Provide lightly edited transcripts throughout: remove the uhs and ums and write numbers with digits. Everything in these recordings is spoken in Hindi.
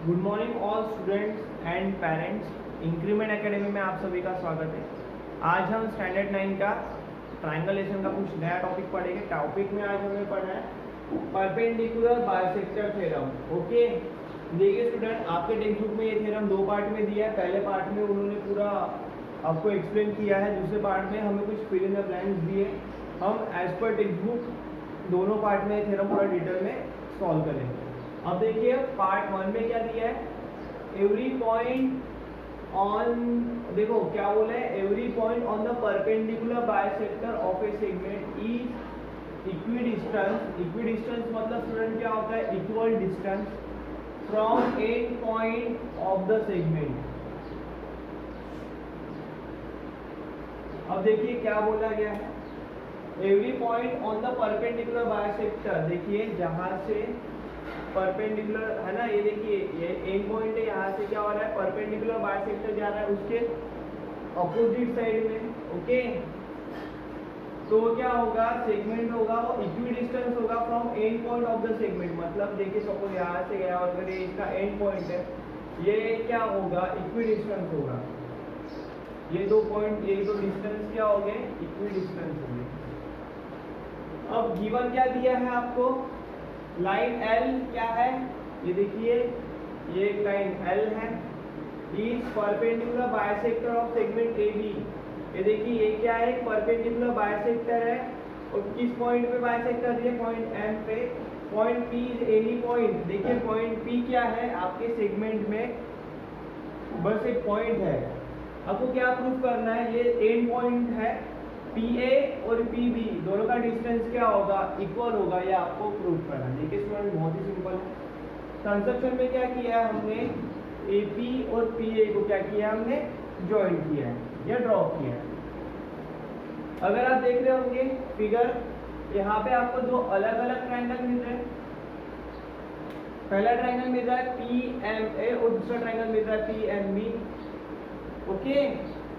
Good morning all students and parents. Increment academy में आप सभी का स्वागत है। आज हम स्टैंडर्ड 9 का ट्रायंगुलेशन का कुछ नया टॉपिक पढ़ेंगे। टॉपिक में आज हमें पढ़ना है परपेंडिकुलर बाइसेक्टर थ्योरम। ओके, देखिए स्टूडेंट, आपके टेक्स्ट बुक में ये थ्योरम दो पार्ट में दिया है। पहले पार्ट में उन्होंने पूरा आपको एक्सप्लेन किया है, दूसरे पार्ट में हमें कुछ फिल इन द ब्लैंक्स दिए। हम एज पर टेक्स्ट बुक दोनों पार्ट में थ्योरम पूरा डिटेल में सॉल्व करेंगे। अब देखिए पार्ट 1 में क्या दिया है, एवरी पॉइंट ऑन, देखो क्या बोला है, every point on the perpendicular bisector of A segment is equidistance. Equidistance मतलब स्टूडेंट क्या होता है, equal distance from and point of the segment. अब देखिए क्या बोला गया है, every point on the perpendicular bisector. देखिए जहां से परपेंडिकुलर है ना, ये देखिए ये एंड पॉइंट है, यहाँ से क्या हो रहा है, परपेंडिकुलर बाइसेक्टर जा रहा है उसके अपोजिट साइड में। ओके, तो क्या होगा, सेगमेंट होगा वो इक्विडिस्टेंस होगा from and point of the segment. मतलब देखिए सपोज यहाँ से गया और अगर ये इसका एंड पॉइंट है, ये क्या होगा, इक्विडिस्टेंस होगा। ये दो पॉइंट, ये दो डिस्टेंस क्या हो गए, इक्विडिस्टेंस हो गए। अब गिवन क्या दिया है आपको, लाइन L क्या है, ये देखिए ये एक लाइन L है, is perpendicular bisector of segment AB। ये देखिए ये क्या है, परपेंडिकुलर बाइसेक्टर है और किस पॉइंट पे बाइसेक्ट कर रही है, पॉइंट M पे। Point P is any point. देखिए पॉइंट P क्या है आपके सेगमेंट में, बस एक पॉइंट है। आपको क्या प्रूफ करना है, ये एंड पॉइंट है, PA और PB दोनों का डिस्टेंस क्या होगा, इक्वल होगा, ये आपको प्रूफ करना है। देखिए स्टूडेंट बहुत ही सिंपल है। कंसेप्शन में क्या किया है हमने, AP और PA को क्या किया हमने, ज्वाइन किया है या ड्रॉ किया है। अगर आप देख रहे होंगे फिगर, यहाँ पे आपको दो अलग अलग ट्रायंगल मिल रहे हैं। पहला ट्रायंगल मिल रहा है PMA और दूसरा ट्रायंगल मिल रहा है PMB। ओके,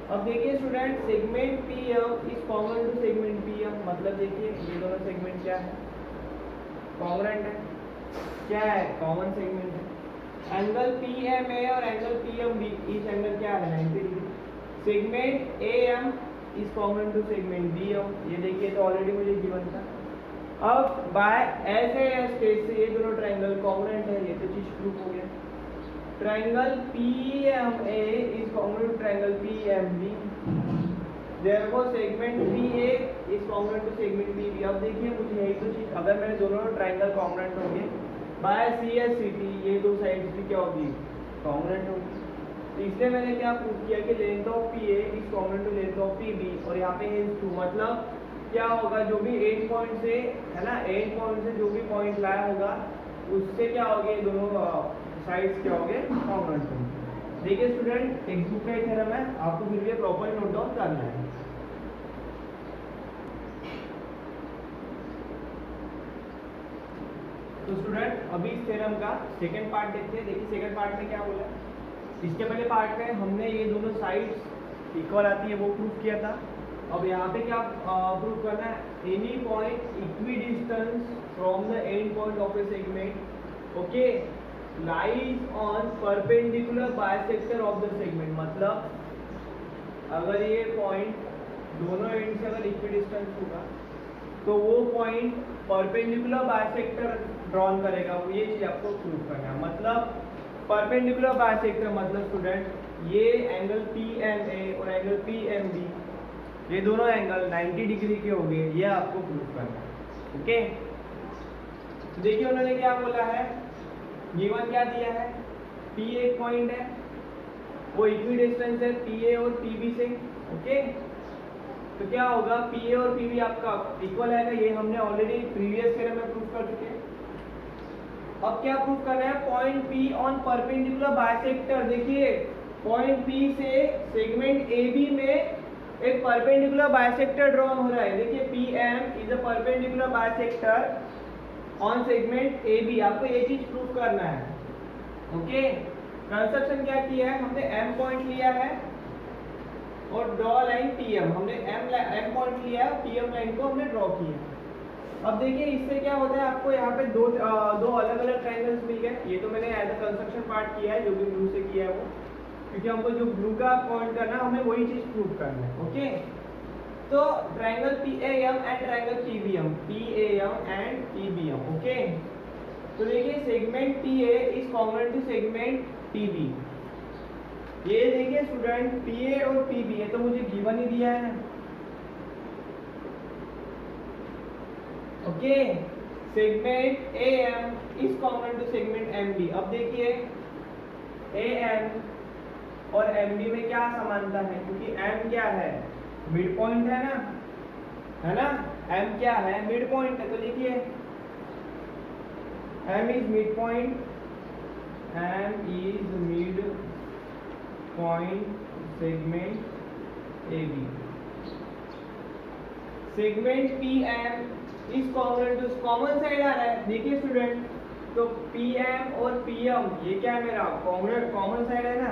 अब देखिए student, segment PM is common to segment PM। मतलब देखिए ये दोनों सेगमेंट क्या है, कॉन्ग्रुएंट है, क्या है, कॉमन सेगमेंट है। एंगल PMA और एंगल PMB, इस एंगल क्या है, 90 degree. Segment AM is common to segment BM। ये देखिए तो ऑलरेडी मुझे गिवन था। अब बाय ऐसे स्टेज से ये दोनों ट्रायंगल कॉन्ग्रुएंट है, ये तो चीज प्रूफ हो गया। Triangle PMA is congruent to triangle PMB. Therefore segment PA is congruent to segment PB. अब देखिए कुछ यही तो चीज, अगर मेरे दोनों ट्रायंगल कॉन्ग्रुएंट होंगे बाय CSCT, ये दो साइड्स भी क्या होगी, कॉन्ग्रुएंट होगी। तो इसलिए मैंने क्या प्रूव किया कि length of PA is congruent to length of PB। और यहाँ पे hence 2 मतलब क्या होगा, जो भी एंड पॉइंट से है ना, एंड पॉइंट से जो भी पॉइंट लाया होगा उससे क्या हो गए, दोनों साइड्स क्या हो गए, कॉन्ग्रुएंट होंगे। देखिए स्टूडेंट, टेक्स्ट बुक का एक थ्योरम है, आपको फिर भी प्रॉपर नोट डाउन करना है। तो स्टूडेंट अभी इस थ्योरम का सेकंड पार्ट देखते हैं। देखिए सेकंड पार्ट में क्या बोला, इसके पहले पार्ट में हमने ये दोनों साइड्स इक्वल आती है वो प्रूफ किया था। अब यहाँ पे क्या प्रूफ करना है, any point equidistance from the end point of A segment okay lies on perpendicular bisector of the segment. मतलब अगर ये पॉइंट दोनों एंड से अगर इक्विडिस्टेंस होगा तो वो पॉइंट परपेंडिकुलर बाइसेक्टर ड्रॉन करेगा, वो ये चीज आपको प्रूफ करना है। मतलब परपेंडिकुलर बाइसेक्टर मतलब स्टूडेंट ये एंगल PMA और एंगल PMB, ये दोनों एंगल 90 डिग्री के हो गए, ये आपको प्रूफ करना है। ओके, देखिए उन्होंने क्या बोला है, गिवन क्या दिया है, P एक पॉइंट है, वो इक्विडिस्टेंस है PA और PB से। ओके, तो क्या होगा, PA और PB आपका इक्वल आएगा, ये हमने ऑलरेडी प्रीवियस थ्योरम में प्रूफ कर चुके हैं। अब क्या प्रूफ कर रहे हैं, point P on perpendicular bisector. देखिए पॉइंट P से सेगमेंट AB में एक परपेंडिकुलर बाइसेक्टर ड्रॉन हो रहा है। देखिए PM is a perpendicular bisector on segment AB, आपको ये चीज प्रूफ करना है। ओके, कंसेप्शन क्या किया है, हमने M पॉइंट लिया है और ड्रॉ लाइन PM। हमने M पॉइंट लिया है, PM लाइन को हमने ड्रॉ किया। अब देखिए इससे क्या होता है, आपको यहाँ पे दो अलग अलग ट्रायंगल्स मिल गए। ये तो मैंने एज अ कंस्ट्रक्शन पार्ट किया है, जो भी ब्लू से किया है वो, क्योंकि हमको जो ब्लू का पॉइंट करना है हमें वही चीज प्रूव करना है। ओके, तो triangle PAM and triangle PBM, PAM and PBM। Okay, तो देखिए segment PA is congruent to segment PB। ये देखिए स्टूडेंट, PA और PB ये तो मुझे गिवन ही दिया है। Okay, segment AM is congruent to segment MB। अब देखिए AM और MB में क्या समानता है, क्योंकि M क्या है, मिड पॉइंट है ना, M क्या है, मिड पॉइंट है। तो देखिए M is midpoint, M is midpoint segment AB। Segment PM is congruent to, common side आ रहा है। देखिए स्टूडेंट, तो PM और PM ये क्या है मेरा कॉन्ग्रुएंट, कॉमन साइड है ना,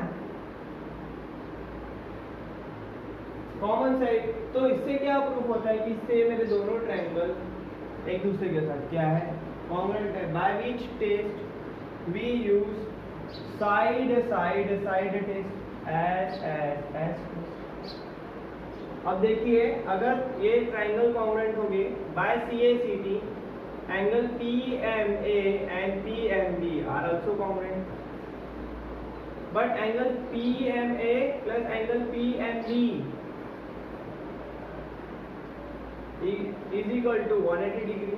कॉमन साइड। तो इससे क्या प्रूफ होता है कि इससे मेरे दोनों ट्रायंगल एक दूसरे के साथ क्या है, कॉन्ग्रुएंट है। By which test we use side test, S. अब देखिए अगर ये ट्रायंगल कॉन्ग्रुएंट होंगे by CACT, angle PMA and PMB are also congruent, but angle PMA plus angle PMB is equal to 180 degree.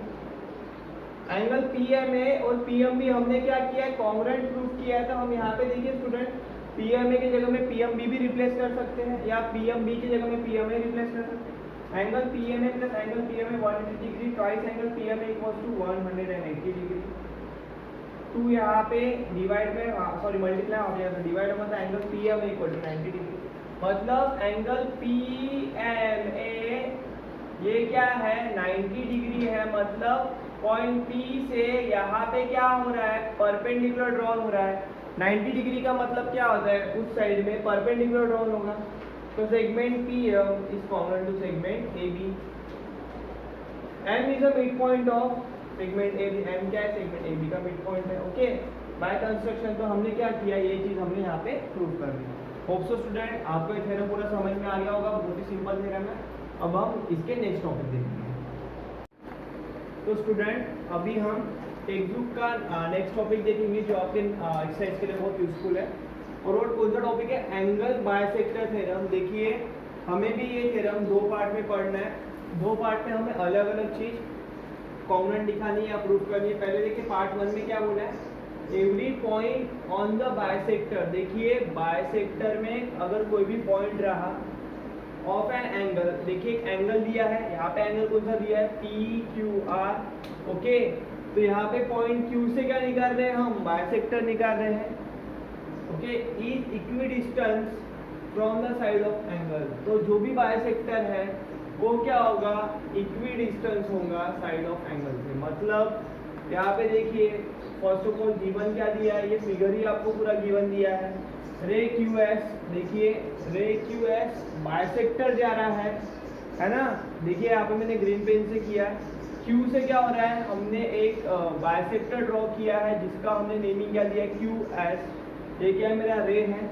Angle PMA और PMB हमने क्या किया है, कॉन्ग्रुएंट प्रूफ किया है। तो हम यहाँ पे देखिए स्टूडेंट, PMA की जगह में PMB भी रिप्लेस कर सकते हैं, या PMB की जगह में PMA रिप्लेस कर सकते हैं। Angle PMA plus angle PMA 180 degree, twice angle PMA equals to 180 degree. 2 यहाँ पे डिवाइड में सॉरी मल्टीप्लाई हो जाएगा, डिवाइड होगा तो angle PMA equal to 90 degree. मतलब एंगल PMA ये क्या है, 90 डिग्री है। मतलब पॉइंट P से यहाँ पे क्या हो रहा है, परपेंडिकुलर ड्रॉन हो रहा है। 90 डिग्री का मतलब क्या होता है, उस साइड में परपेंडिकुलर ड्रॉन होगा। तो segment PM is congruent to segment AB। M is a mid point of segment AB। M क्या है, सेगमेंट AB का मिड पॉइंट है। ओके, बाय कंस्ट्रक्शन तो हमने क्या किया, ये चीज हमने यहाँ पे प्रूव कर दी। होप सो स्टूडेंट आपको ये थ्योरम पूरा समझ में आ गया होगा, बहुत ही सिंपल थ्योरम है। अब हम इसके नेक्स्ट टॉपिक देखेंगे। तो स्टूडेंट अभी हम टेक्स्टबुक का नेक्स्ट टॉपिक देखेंगे, जो आपके एक्सरसाइज के लिए बहुत यूजफुल है। और वो कौन सा टॉपिक है, एंगल बायसेक्टर थ्योरम। देखिए हमें भी ये थ्योरम 2 पार्ट में पढ़ना है। 2 पार्ट में हमें अलग अलग चीज कॉन्ग्रुएंट दिखानी है या प्रूव करनी है। पहले देखिए पार्ट 1 में क्या बोला है, every point on the bisector. देखिए बायसेक्टर में अगर कोई भी पॉइंट रहा ऑफ एन एंगल, देखिए एक एंगल दिया है, यहाँ पे एंगल कौन सा दिया है, PQR। ओके, तो यहाँ पे पॉइंट Q से क्या निकाल रहे हैं हम, बायसेक्टर निकाल रहे हैं। Okay, is equidistance from the side of angle. तो जो भी बायसेक्टर है वो क्या होगा, इक्विडिस्टेंस होगा साइड ऑफ एंगल से। मतलब यहाँ पे देखिए फर्स्ट ऑफ ऑल गिवन क्या दिया है, ये फिगर ही आपको पूरा गिवन दिया है। रे QS, देखिए रे QS बायसेक्टर जा रहा है ना। देखिए यहाँ पे मैंने ग्रीन पेन से किया है। Q से क्या हो रहा है, हमने एक बायसेक्टर ड्रॉ किया है जिसका हमने नेमिंग क्या दिया है, QS। ये क्या है, मेरा रे है।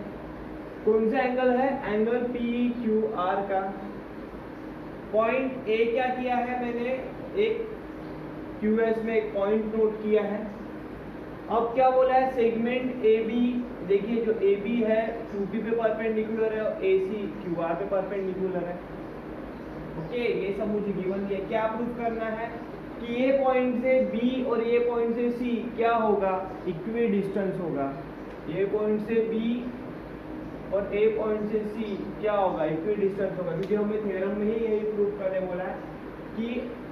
कौन सा एंगल है, एंगल PQR का। पॉइंट A क्या किया है मैंने, एक QS में एक पॉइंट नोट किया है। अब क्या बोला है, सेगमेंट AB। देखिए जो AB है 2P पे परपेंडिकुलर है और AC QR पे परपेंडिकुलर है। ओके, ये सब मुझे गिवन दिया। क्या प्रूफ करना है कि ये पॉइंट से B और ये पॉइंट से C क्या होगा, इक्वी डिस्टेंस होगा। ये पॉइंट से B और A पॉइंट से C क्या होगा, इक्वी डिस्टेंस होगा। क्योंकि हमें थ्योरम में ही यही प्रूफ करने बोला है कि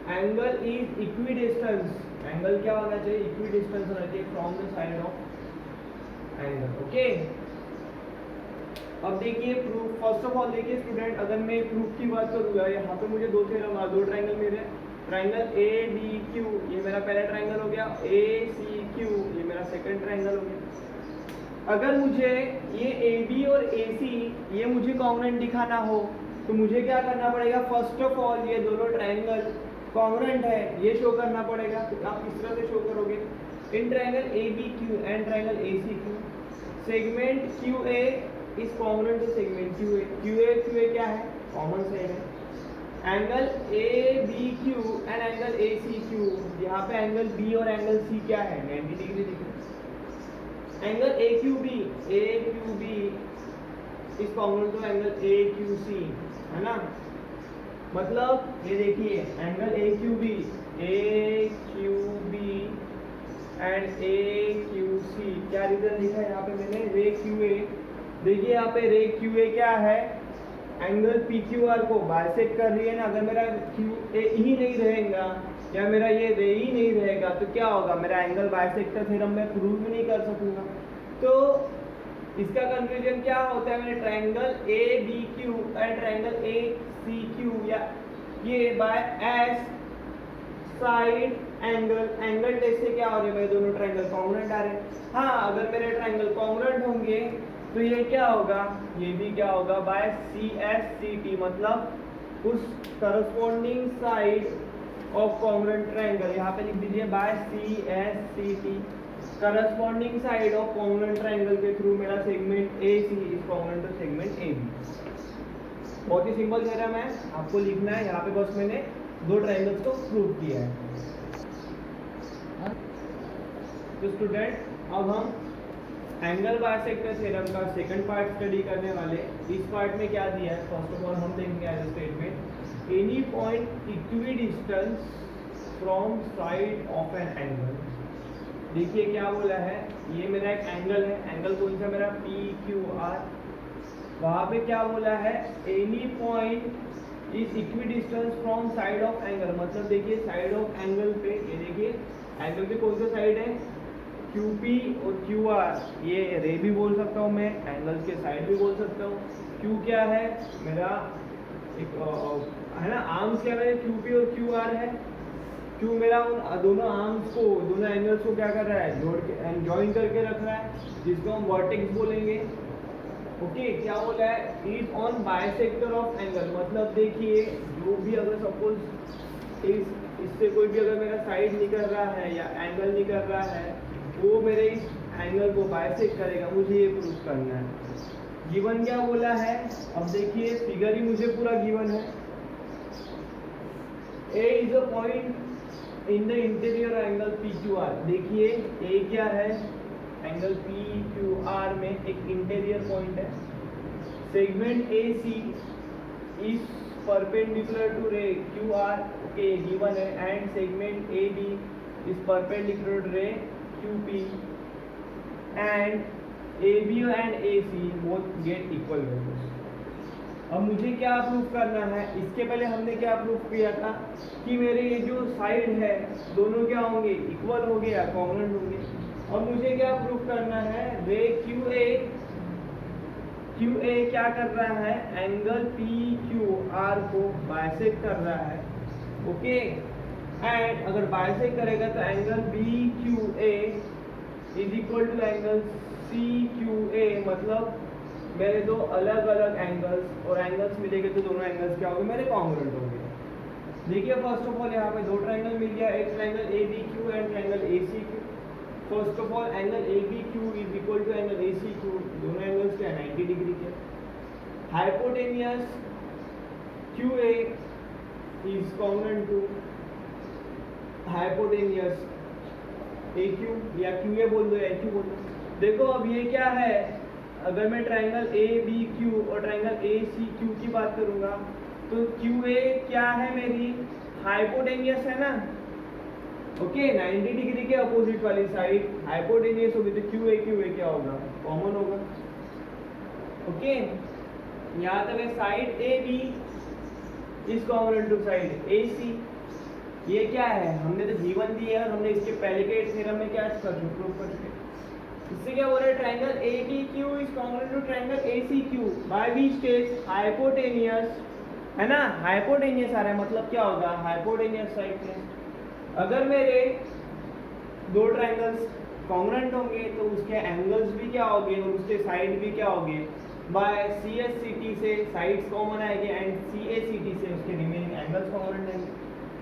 angle is equi distance. Angle क्या होना चाहिए, इक्वी डिस्टेंस होना चाहिए from the side of angle. Okay, अब देखिए प्रूफ। फर्स्ट ऑफ ऑल देखिए स्टूडेंट, अगर मैं प्रूफ की बात करूँगा, यहाँ पे मुझे दो ट्रायंगल मिल रहे हैं। ट्रायंगल ADQ ये मेरा पहला ट्रायंगल हो गया, ACQ ये मेरा सेकंड ट्रायंगल हो गया। अगर मुझे ये AB और AC ये मुझे कॉन्ग्रुएंट दिखाना हो तो मुझे क्या करना पड़ेगा, फर्स्ट ऑफ ऑल ये दोनों ट्रायंगल कॉन्ग्रुएंट है, ये शो करना पड़ेगा। तो आप किस तरह से शो करोगे? In triangle A B Q and triangle A C Q, segment Q A is congruent to segment Q A. Q A क्या है? कॉमन साइड है। Angle A B Q and angle A C Q, यहाँ पे एंगल बी और एंगल सी क्या है? 90 डिग्री दिख रहा है। Angle A Q B is congruent to angle A Q C, है ना? मतलब ये देखिए angle A Q B and A Q C, क्या रीजन लिखा है यहाँ पे मैंने? रे क्यू ए। देखिए यहाँ पे रे क्यू ए क्या है? एंगल पी क्यू आर को बाइसेक्ट कर रही है ना। अगर मेरा क्यू ए ही नहीं रहेगा या मेरा ये रे ही नहीं रहेगा तो क्या होगा? मेरा एंगल बाइसेक्टर थ्योरम मैं प्रूव भी नहीं कर सकूंगा। तो इसका कंक्लूजन क्या होता है? मैंने triangle A B Q and triangle A C Q या ये by S side angle test से क्या हो रहे हैं? मेरे दोनों ट्रायंगल कॉन्ग्रुएंट आ रहे हैं। हाँ, अगर मेरे ट्रायंगल कॉन्ग्रुएंट होंगे तो ये क्या होगा? ये भी क्या होगा? By C S C T, मतलब उस corresponding side of congruent triangle, यहाँ पे लिख दीजिए by C S C T, corresponding side of congruent triangle के थ्रू मेरा segment A C is congruent to segment A B. बहुत ही सिंपल थ्योरम है, आपको लिखना है। यहाँ पे बस मैंने दो ट्रायंगल्स को प्रूव किया है। तो स्टूडेंट अब हम एंगल बाइसेक्टर थ्योरम का सेकंड पार्ट स्टडी करने वाले। इस पार्ट में क्या दिया है? फर्स्ट ऑफ ऑल हम देखेंगे as a statement, any point equidistant from side of an angle. देखिए क्या बोला है? ये मेरा एक एंगल है, एंगल कौन सा? मेरा पी क्यू आर। वहां पे क्या बोला है? Any point is equi distance from side of angle, मतलब देखिए साइड ऑफ एंगल पे, ये देखिए एंगल पे कौन सा साइड है? क्यू पी और क्यू आर। ये रे भी बोल सकता हूँ मैं, एंगल्स के साइड भी बोल सकता हूँ। क्यू क्या है? मेरा एक है ना, आर्म्स क्या है? क्यू पी और क्यू आर है। क्यू मेरा उन दोनों आर्म्स को, दोनों एंगल्स को क्या कर रहा है? जोड़ के जॉइन करके रख रहा है, जिसको हम वर्टेक्स बोलेंगे। ओके, क्या बोला है? Is on bisector of angle, मतलब देखिए जो भी अगर सपोज इससे कोई भी अगर मेरा साइड निकल रहा है या एंगल निकल रहा है, वो मेरे इस एंगल को बाइसेक्ट करेगा। मुझे ये प्रूव करना है। गिवन क्या बोला है? अब देखिए फिगर ही मुझे पूरा गिवन है। A is a point in the interior angle P Q R. देखिए ए क्या है? एंगल पी क्यू आर में एक इंटीरियर पॉइंट है। Segment A C is perpendicular to ray Q R, okay given है, and segment A B is perpendicular to ray Q P and A B and A C both get equal values. अब मुझे क्या प्रूव करना है? इसके पहले हमने क्या प्रूव किया था कि मेरे ये जो साइड है दोनों क्या होंगे? इक्वल होंगे या कॉन्ग्रुएंट होंगे। और मुझे क्या प्रूव करना है? रे क्यू ए क्या कर रहा है? एंगल पी क्यू आर को बाइसेक्ट कर रहा है, ओके। एंड अगर बाइसेक्ट करेगा तो angle B Q A is equal to angle C Q A, मतलब मेरे दो अलग अलग एंगल्स, और एंगल्स मिलेंगे तो दोनों एंगल्स क्या होंगे? मेरे कॉन्ग्रुएंट होंगे। देखिए फर्स्ट ऑफ ऑल यहाँ पे दो ट्रायंगल मिल गया, एक triangle A B Q and triangle A C Q. First of all angle A B Q is equal to angle A C Q, दोनों एंगल्स क्या 90 डिग्री के। Hypotenuse Q A is congruent to hypotenuse A Q, या क्यू ए बोल दो या क्यू बोल दो। देखो अब ये क्या है? अगर मैं ट्रायंगल ए बी क्यू और ट्रायंगल ए सी क्यू की बात करूंगा तो क्यू ए क्या है? मेरी हाइपोटेनियस है ना, ओके 90 डिग्री के अपोजिट वाली साइड हाइपोटेनियस होगी तो क्यू ए क्या होगा? कॉमन होगा, ओके। यहाँ तक है side A B is congruent to side A C. ये क्या है? हमने तो गिवन दी है और हमने इसके पहले के थ्योरम में क्या प्रूव कर चुके। इससे क्या हो रहा है? Triangle A B Q is congruent to triangle A C Q by which case hypotenuse, है ना, हाइपोटेनियस आ रहा है, मतलब क्या होगा? हाइपोटेनियस साइड में अगर मेरे दो ट्रायंगल्स कॉन्ग्रुएंट होंगे तो उसके एंगल्स भी क्या होंगे और उसके साइड भी क्या होंगे? By C S C T से साइड्स कॉमन आएंगे and C A C T से उसके रिमेनिंग एंगल्स कॉन्ग्रुएंट आएंगे।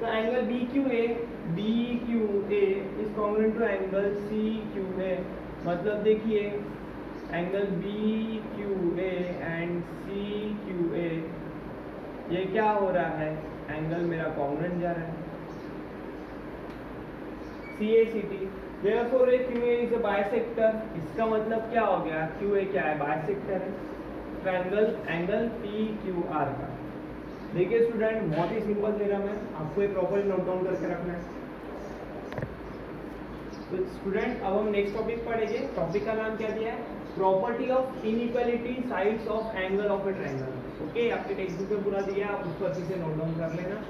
तो angle B Q A is congruent to angle C Q A. मतलब देखिए angle B Q A and C Q A, ये क्या हो रहा है, एंगल मेरा कॉन्ग्रुएंट जा रहा है C A C T. Therefore a QA is a bisector। इसका मतलब क्या हो गया, QA क्या है, बाइसेक्टर है ट्रायंगल एंगल PQR का। देखिए स्टूडेंट बहुत ही सिंपल थ्योरम है, आपको एक प्रॉपर्ली नोट डाउन करके रखना है। तो स्टूडेंट अब हम नेक्स्ट टॉपिक पढ़ेंगे। टॉपिक का नाम क्या दिया है, property of inequality sides of angle of a triangle. Okay, आपके टेक्स्ट बुक में पूरा दिया, आप उसको अच्छे से नोट डाउन कर लेना।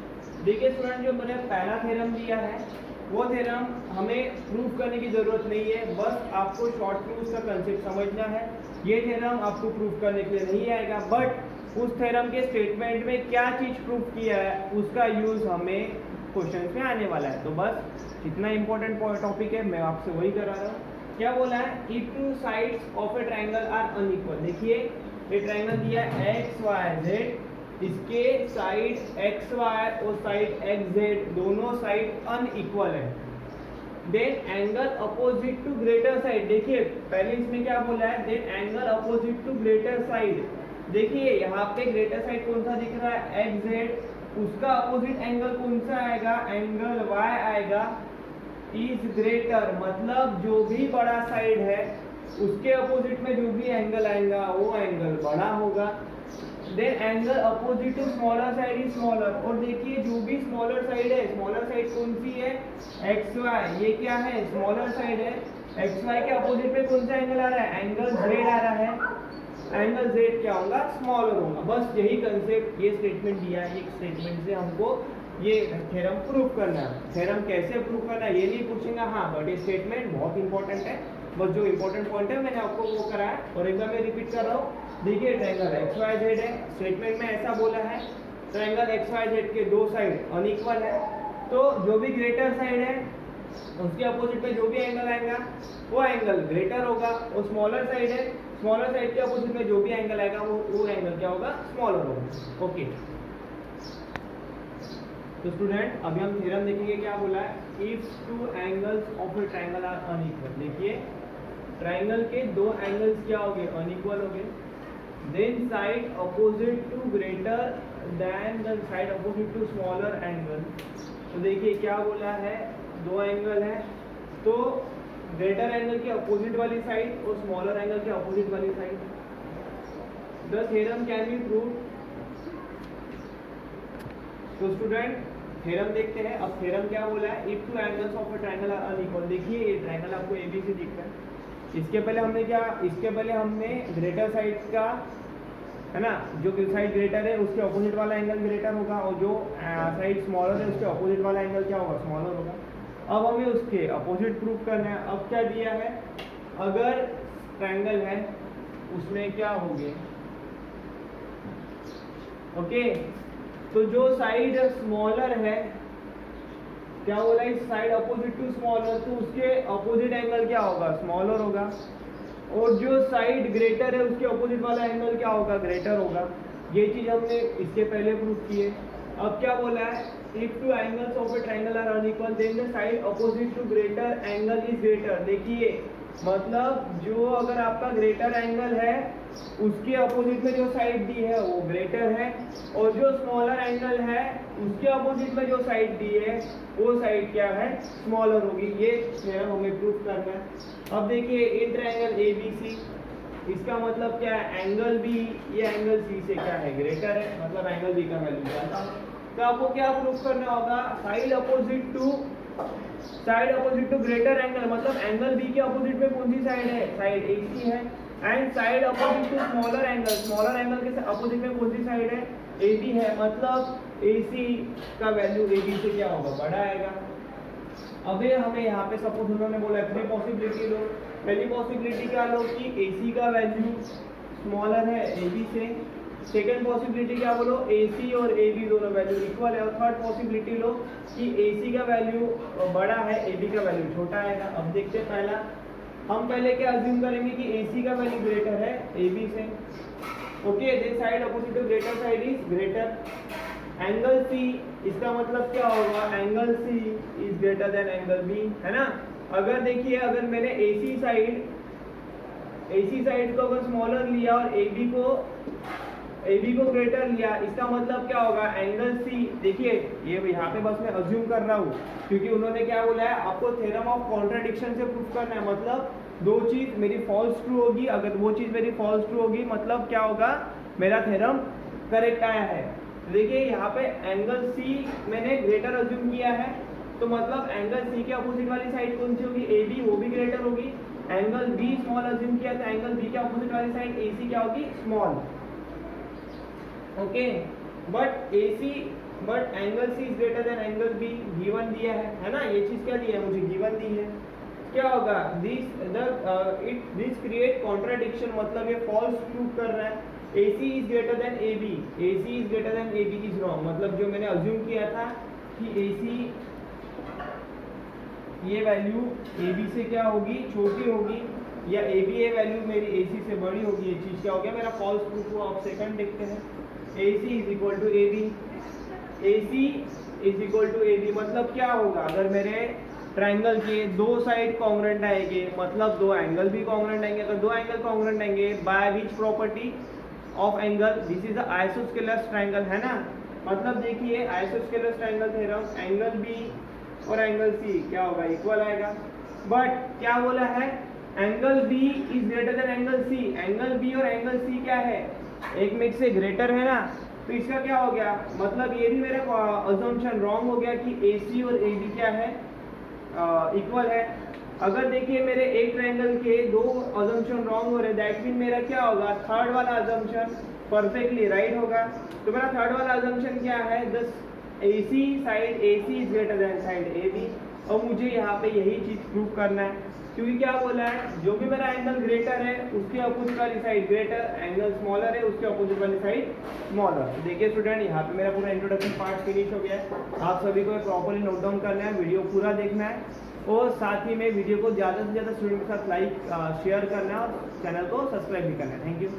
देखिए स्टूडेंट जो मैंने पहला थ्योरम दिया है वो थ्योरम हमें प्रूफ करने की जरूरत नहीं है, बस आपको शॉर्ट प्रूफ का कंसेप्ट समझना है। ये थ्योरम आपको प्रूफ करने के लिए नहीं आएगा, बट उस थ्योरम के स्टेटमेंट में क्या चीज प्रूफ किया है उसका यूज हमें क्वेश्चन में आने वाला है। तो बस इतना इंपॉर्टेंट टॉपिक है, मैं आपसे वही करा रहा हूँ। क्या बोला है, if two sides of a triangle are unequal. देखिए ये ट्रायंगल दिया है एक्स वाई जेड, इसके साइड एक्स वाई और साइड एक्स जेड दोनों साइड अनइक्वल है। Then angle opposite to greater side, देखिए पहले इसमें क्या बोला है, then angle opposite to greater side. देखिए यहाँ पे ग्रेटर साइड कौन सा दिख रहा है, एक्स जेड, उसका अपोजिट एंगल कौन सा आएगा, एंगल वाई आएगा, इज ग्रेटर। मतलब जो भी बड़ा साइड है उसके अपोजिट में जो भी एंगल आएगा वो एंगल बड़ा होगा। Then angle opposite to smaller side is smaller. और देखिए जो भी स्मॉलर साइड है, स्मॉलर साइड कौन सी है, एक्स वाई, ये क्या है स्मॉलर साइड है। एक्स वाई के अपोजिट में कौन सा एंगल आ रहा है, एंगल जेड आ रहा है, एंगल जेड क्या होगा, स्मॉलर होगा। बस यही कंसेप्ट, ये स्टेटमेंट दिया है, एक स्टेटमेंट से हमको ये थ्योरम प्रूफ करना है। थ्योरम कैसे प्रूफ करना है ये नहीं पूछेंगे, हाँ बट ये स्टेटमेंट बहुत इंपॉर्टेंट है। बस जो इंपॉर्टेंट पॉइंट है मैंने आपको वो कराया और एक बार मैं रिपीट कर रहा हूँ। देखिए ट्रायंगल एक्स वाई जेड है, स्टेटमेंट में ऐसा बोला है ट्रायंगल एक्स वाई जेड के दो साइड अनइक्वल है, तो जो भी ग्रेटर साइड है उसके अपोजिट में जो भी एंगल आएगा वो एंगल ग्रेटर होगा। और स्मॉलर साइड है, स्मॉलर साइड के अपोजिट में जो भी एंगल आएगा वो एंगल क्या होगा, स्मॉलर होगा। ओके, तो स्टूडेंट अभी हम थ्योरम देखेंगे। क्या बोला है, if two angles of a triangle are unequal. देखिए ट्रायंगल के दो एंगल्स क्या हो गए, अनइक्वल हो गए। Then side opposite to greater than the side opposite to smaller angle. तो देखिए क्या बोला है, दो एंगल है तो ग्रेटर एंगल के अपोजिट वाली साइड और स्मॉलर एंगल के अपोजिट वाली side. The theorem can be proved. तो स्टूडेंट थ्योरम देखते हैं। अब थ्योरम क्या बोला है, if two angles of a triangle are unequal. देखिए ये ट्रायंगल आपको एबीसी दिख रहा है, इसके पहले हमने ग्रेटर साइड का है ना, जो साइड ग्रेटर है उसके अपोजिट वाला एंगल ग्रेटर होगा और जो साइड स्मॉलर है उसके अपोजिट वाला एंगल क्या होगा, स्मॉलर होगा। अब हमें उसके अपोजिट प्रूफ करना है। अब क्या दिया है, अगर ट्रायंगल है उसमें क्या होंगे, ओके, तो जो साइड स्मॉलर है क्या बोला, इस साइड अपोजिट टू स्मॉलर, तो उसके अपोजिट एंगल क्या होगा, स्मॉलर होगा। और जो साइड ग्रेटर है उसके अपोजिट वाला एंगल क्या होगा, ग्रेटर होगा। ये चीज हमने इसके पहले प्रूफ की है। अब क्या बोला है, if two angles of a triangle are unequal then the side opposite to greater angle is greater. देखिए मतलब जो अगर आपका ग्रेटर एंगल है उसके अपोजिट में जो साइड दी है वो ग्रेटर है, और जो स्मॉलर एंगल है उसके अपोजिट में जो साइड दी है वो साइड क्या है, स्मॉलर होगी। ये थ्योरम हमें प्रूफ करना है। अब देखिए इन ट्रायंगल ABC, इसका मतलब क्या है, एंगल B ये एंगल C से क्या है, ग्रेटर है, मतलब एंगल B का वैल्यू ज्यादा है। तो आपको क्या प्रूफ करना होगा, side opposite to greater angle, मतलब एंगल B के अपोजिट में कौन सी साइड है, साइड AC है। And side opposite to smaller angle के अपोजिट में कौन सी साइड है, AB है, मतलब AC का वैल्यू AB से क्या होगा, बड़ा आएगा। अबे हमें यहाँ पे सपोज उन्होंने बोला थ्री पॉसिबिलिटी लो। पहली पॉसिबिलिटी क्या लो कि AC का वैल्यू स्मॉलर है AB से। सेकंड पॉसिबिलिटी क्या बोलो, AC और AB दोनों वैल्यू इक्वल है। और थर्ड पॉसिबिलिटी लो कि AC का वैल्यू बड़ा है, AB का वैल्यू छोटा आएगा। अब देखते हैं पहला, हम पहले क्या अज्यूम करेंगे कि AC का वैल्यू ग्रेटर है AB से। Okay, then side opposite to greater side is greater angle C, इसका मतलब क्या होगा, angle C is greater than angle B, है ना। अगर देखिए, अगर मैंने AC साइड को अगर स्मॉलर लिया और AB को ग्रेटर लिया, इसका मतलब क्या होगा, एंगल सी, देखिए ये यहाँ पे बस मैं अज्यूम कर रहा हूँ क्योंकि उन्होंने क्या बोला है, आपको थ्योरम ऑफ कॉन्ट्राडिक्शन से प्रूफ करना है, मतलब दो चीज मेरी फॉल्स ट्रू होगी, अगर वो चीज मेरी फॉल्स ट्रू होगी मतलब क्या होगा, मेरा थ्योरम करेक्ट आया है। देखिए यहाँ पे एंगल सी मैंने ग्रेटर अज्यूम किया है, तो मतलब एंगल सी के अपोजिट वाली साइड कौन सी होगी, AB, वो भी ग्रेटर होगी। एंगल बी स्मॉल अज्यूम किया तो एंगल बी के अपोजिट वाली साइड AC क्या होगी, small. Okay, but angle C is greater than angle B, given दिया है ना, ये चीज क्या दी है मुझे, गिवन दी है। क्या होगा, दिस क्रिएट कॉन्ट्राडिक्शन, मतलब ये फॉल्स प्रूव कर रहा है। AC is greater then AB, AC is greater then AB is wrong, मतलब जो मैंने अज्यूम किया था कि AC ये वैल्यू AB से क्या होगी, छोटी होगी, या AB ये वैल्यू मेरी AC से बड़ी होगी, ये चीज क्या हो गया, मेरा फॉल्स प्रूफ हुआ। आप सेकंड देखते हैं, AC is equal to AB, AC is equal to AB मतलब क्या होगा, अगर मेरे ट्रायंगल के दो साइड कॉन्ग्रुएंट आएंगे मतलब दो एंगल भी कॉन्ग्रुएंट आएंगे, अगर दो एंगल कॉन्ग्रुएंट आएंगे by which property of angle, this is the isosceles triangle, है ना। मतलब देखिए isosceles triangle theorem, angle B और एंगल सी क्या होगा, इक्वल आएगा। बट क्या बोला है, angle B is greater than angle C, angle B और एंगल सी क्या है, एक में से ग्रेटर है ना, तो इसका क्या हो गया, मतलब ये भी मेरा अजम्पशन रॉन्ग हो गया कि AC और AB क्या है, इक्वल है। अगर देखिए मेरे एक ट्रायंगल के दो अजम्पशन रॉन्ग हो रहे, दैट मीन मेरा क्या होगा, थर्ड वाला अजम्पशन परफेक्टली राइट होगा। तो मेरा थर्ड वाला अजम्पशन क्या है, AC side AC is greater then side AB, और मुझे यहाँ पे यही चीज प्रूव करना है, क्योंकि क्या बोला है, जो भी मेरा एंगल ग्रेटर है उसके अपोजिट वाली साइड ग्रेटर, एंगल स्मॉलर है उसके अपोजिट वाली साइड स्मॉलर। देखिए स्टूडेंट, यहाँ पे मेरा पूरा इंट्रोडक्शन पार्ट फिनिश हो गया है। आप सभी को प्रॉपर्ली नोट डाउन करना है, वीडियो पूरा देखना है, और साथ ही में वीडियो को ज़्यादा से ज़्यादा स्टूडेंट के साथ लाइक शेयर करना है और चैनल को सब्सक्राइब भी करना है। Thank you.